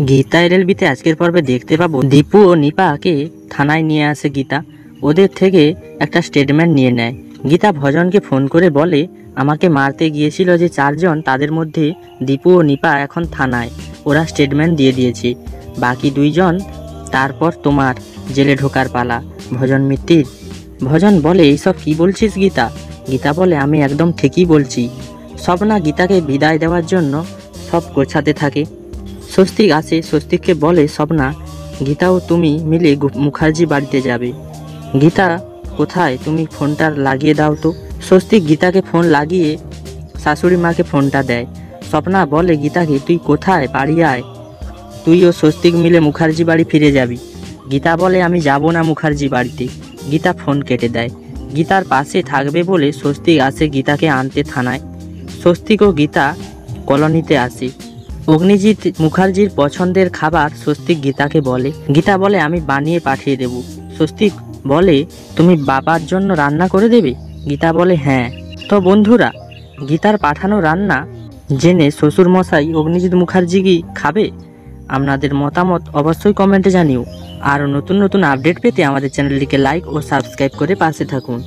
গীতা এলএলবিতে আজকের পর্বে দেখতে পাবো দীপু ও নিপাকে থানায় নিয়ে আসে গীতা। ওদের থেকে একটা স্টেটমেন্ট নিয়ে নেয়। গীতা ভজনকে ফোন করে বলে আমাকে মারতে গিয়েছিল যে চারজন, তাদের মধ্যে দীপু ও নিপা এখন থানায়, ওরা স্টেটমেন্ট দিয়ে দিয়েছে। বাকি দুইজন তারপর তোমার জেলে ঢোকার পালা। ভজন মিত্তির। ভজন বলে এইসব কি বলছিস গীতা? গীতা বলে আমি একদম ঠিকই বলছি। স্বপ্না গীতাকে বিদায় দেওয়ার জন্য সব গোছাতে থাকে। স্বস্তিক আসে, স্বস্তিককে বলে স্বপ্না, গীতা ও তুমি মিলে মুখার্জি বাড়িতে যাবে। গীতা কোথায়, তুমি ফোনটা লাগিয়ে দাও তো। স্বস্তিক গীতাকে ফোন লাগিয়ে শাশুড়ি মাকে ফোনটা দেয়। স্বপ্না বলে গীতাকে তুই কোথায়, বাড়ি আয়, তুই ও স্বস্তিক মিলে মুখার্জি বাড়ি ফিরে যাবি। গীতা বলে আমি যাব না মুখার্জি বাড়িতে। গীতা ফোন কেটে দেয়। গীতার পাশে থাকবে বলে স্বস্তিক আসে গীতাকে আনতে থানায়। স্বস্তিক ও গীতা কলোনিতে আসে। অগ্নিজিৎ মুখার্জির পছন্দের খাবার স্বস্তিক গীতাকে বলে। গীতা বলে আমি বানিয়ে পাঠিয়ে দেব। স্বস্তিক বলে তুমি বাবার জন্য রান্না করে দেবে? গীতা বলে হ্যাঁ। তো বন্ধুরা, গীতার পাঠানো রান্না জেনে শ্বশুরমশাই অগ্নিজিৎ মুখার্জি কি খাবে? আপনাদের মতামত অবশ্যই কমেন্টে জানিও। আর নতুন নতুন আপডেট পেতে আমাদের চ্যানেলটিকে লাইক ও সাবস্ক্রাইব করে পাশে থাকুন।